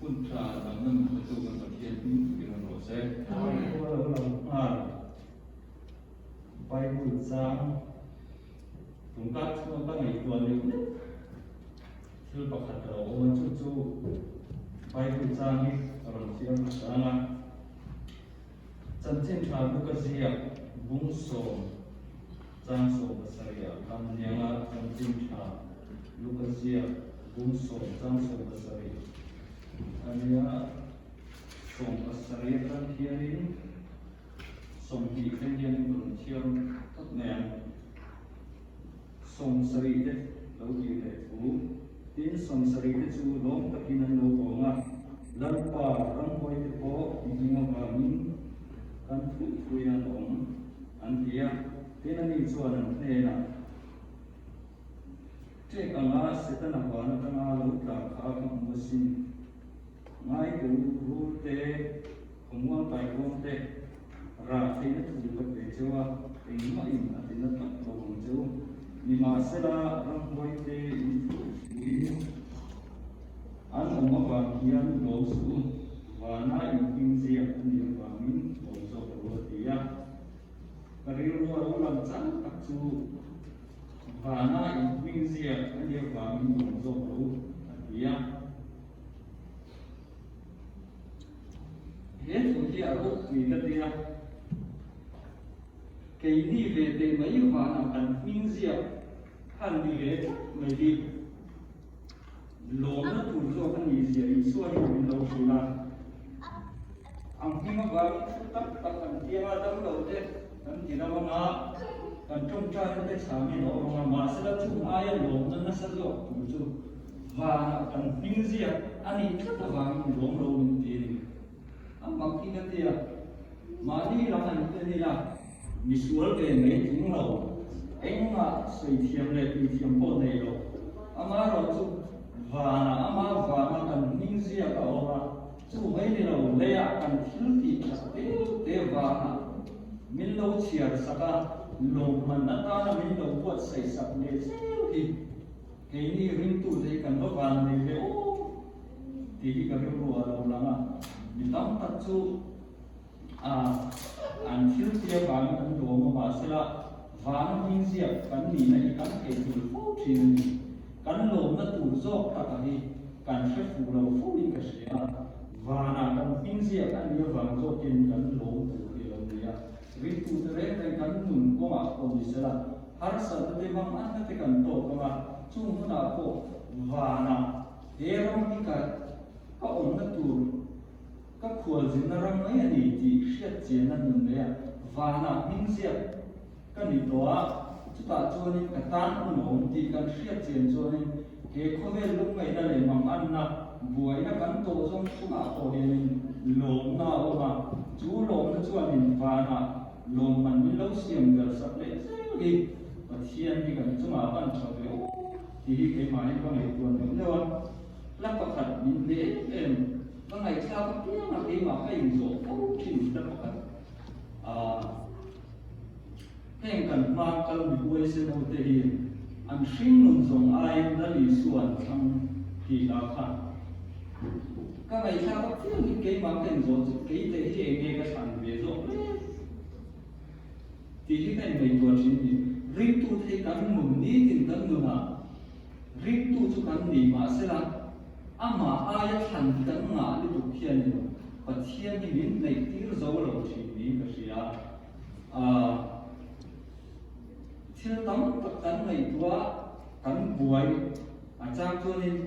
phun trà là ngân của tôi còn thực hiện những cái nó sẽ bay bụi sang chúng ta chúng ta ngày tuần này chưa bạc hạt đầu ôn chút chút bay bụi sang đi rồi xem sang là chân trên trà lúc cái gì à bung sổ trang sổ cái gì à cầm nhang à chân trên trà lúc cái gì à bung sổ trang sổ cái gì anh ya song asari kan hianin song hi kan hianin run thiam tak nen song sari de lo ji de u tin song sari de chu long takin an lo ko nga lalpa ram hoi de ko inga ba min kan thu thu ya long an dia tin ani chuan an ne na che ka nga setana ba na ka nga lo ta kha ka musin ngay từ rú tê không quan tài quan tê ra thì nó thu được về chưa thì mà im là thì nó tập vào bằng chưa nhưng mà sẽ là răng quay tê anh ông mà vào kia đồ sủ và nãy kinh gì anh nhiều và mình đồ sủ đồ thì à cái điều đó làm chẳng tập chu và nãy kinh gì anh nhiều và mình đồ sủ đồ thì à hết rồi thì ở đâu vì cái gì cái gì về để mấy hoa nào cần minh diệp hành đi về mấy đi lỗ nó tụt rồi cái gì gì xua đi mình đâu xua là ông khi mà vào tất tất cần kia mà đâm đầu thế đâm chỉ đâu mà cần trông trai cái sáng này nó mà sẽ là chung ai lỗ nó sẽ rồi tụt rồi và cần minh diệp anh ấy rất là vàng lỗ đâu mình đi mặc khi cái gì mà đi làm hành cái gì là bị xuống về mấy chúng lâu anh mà suy thiêm này bị thiêm bộ này rồi mà rồi chú và mà cần ninh gì à cậu mà chú mấy đi lâu lấy cần thiếu thì để và mình lâu chia saka lâu mà nó ta là mình lâu quật say sập này thì cái này mình tu thì cần có vàng này về thì cái điều đó là lâu lắm Bitang tatsu an thil tia bang an do ma ba sela van hing zia kan ni na ikan ke tu fo thin kan lo na tu zo ta ka hi kan she fu lo fo in ka she a vana kan hing zia kan ni wang zo tin kan lo tu ri lo ria ri tu te re kan mun ko ma ko ni sela har sa te mang an te kan to ko ma chung na ko vana e ram hi ka on na tu các khuôn dính nó răng ấy thì chỉ siết chiến là mình đấy và là minh diệp cái này đó chúng ta cho nên cái tan của nó thì cần siết chiến cho nên cái khối về lúc này là để bằng ăn là buổi nó cắn tổ trong chúng ta có để lồng nào mà chú lồng nó cho mình và là lồng mình lâu xiêm được sắp đấy thì và thiên thì cần chúng ta vẫn cho về thì cái máy con này tuần đúng chưa lắp vào thật mình để em cái ngày sau cái tiếng mà khi mà cái hình dụ không chỉ là một cái cần mang cần bị quay xem một thể hiện anh sinh luôn dùng ai đã lý xuân trong kỳ đạo khăn cái ngày sau cái tiếng cái mà cái hình dụ cái thể hiện nghe cái sản về rồi thì cái này tuần xin thì riêng tu thấy cần mừng ní thì cần mừng à riêng tu cho cần ní mà sẽ là ama ai hành cần ngã đi được thiên rồi và thiên thì mình này tiêu dấu lâu chỉ đi cái gì thiên tấm tất cả này tua cần buổi trang cho nên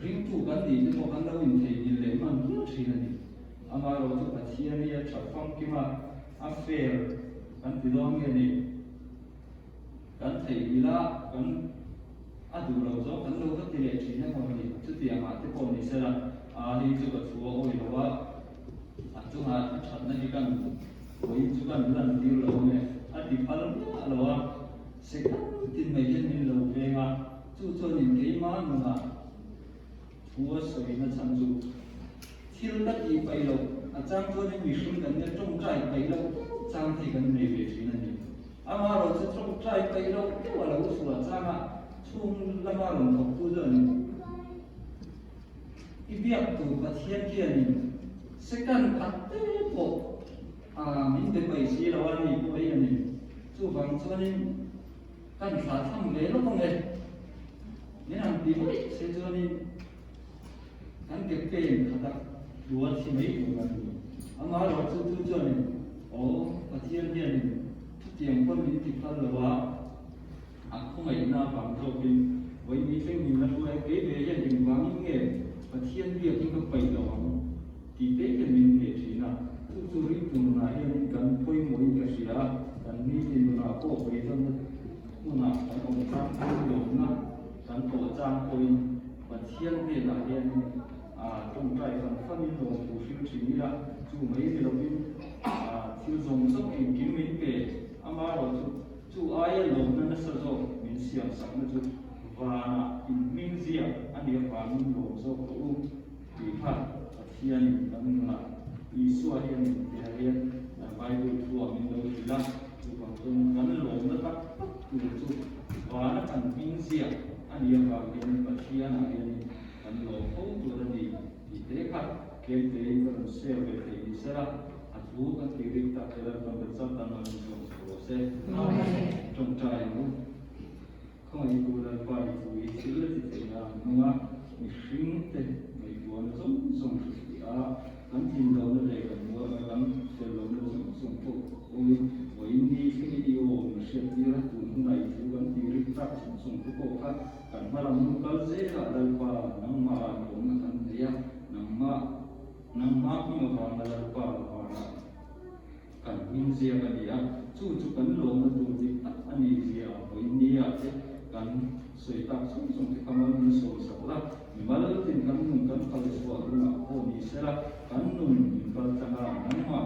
riêng tu cần gì chứ còn đâu mình thấy nhìn lấy mà nhiều gì này ama rồi cho cái thiên này chọn phong kia mà affair cần từ đó nghe này cần thấy là cần dù lâu rồi cần lâu rất là chỉ là một cái chút tiền mà cái phần này sẽ là đi chụp cái chùa ôi đó chúng ta chọn cái cần với chúng ta lần tiêu lâu này đi phá lắm lâu sẽ tin mấy cái này lâu về mà chú cho những cái mà chùa soi nó chẳng dù thiên đất đi bay lâu trang cho nên mình sinh cần cái trong trái bay lâu trang thì cần này về chỉ là gì mà rồi trong trái bay lâu cái là lâu sửa trang chung lama lồng thọc tu dần, ibi việc từ và thiên kiền sẽ cần khát tế bộ mình được bày xí đâu anh ấy bây giờ này chú vắng cho nên cần khá thăm về nó không nghe nên làm gì vậy sẽ cho nên cần việc kề khá đặc đùa thì mấy của mình anh nói rồi chú cho nên và thiên kiền này tiền quân mình thì phân là quá không phải là bằng rồi với những cái mình là tôi kế về gia đình và những nghề và thiên việc những cái bảy đó thì tế thì mình để chỉ là tu rí cùng là hiện cần quay mỗi cái gì đó cần đi thì là cổ về cho nó là cái ông trang cái đồ nó cần tổ trang tôi và thiên thì là hiện trong trại phần phân đồ của siêu chỉ là chủ mấy thì đầu tiên siêu dùng rất tìm kiếm mình về ama rồi chú ai lồng nó sẽ rồi mình xem sẵn nó chú và mình gì anh đi vào mình lồng rồi cũng thì phát thiên đang là Isu hiện thì hiện bài đôi chùa mình đâu thì là chú còn tôi gắn lồng nó tắt từ chú và nó cần mình gì anh đi vào hiện và thiên là hiện cần lồng không chú là gì thì thế khác cái thế còn xe về thì sẽ là chú các cái việc ta phải làm bằng rất là năng dụng của xe trong trại không ai cố gắng phải chú ý sự thì phải là nó mình sinh thế mình muốn dùng gắn tin đầu nó để gần mua gắn xe lồng nó dùng phụ ôi với đi cái video mình sẽ đi ra tụi này chú gắn đi rít tắt dùng cái bộ khác cần mà làm nó dễ là đây qua nắng mà cũng là thành thế nắng mát nhưng mà vào là qua cần mình gì cái gì chú cần lồng nó dùng gì anh ấy gì với đi thế cần sợi tóc dùng cái cam mình sôi sạch là mà lỡ thì cần phải sửa đúng không? Thì sẽ là cần dùng cái trang nắng mà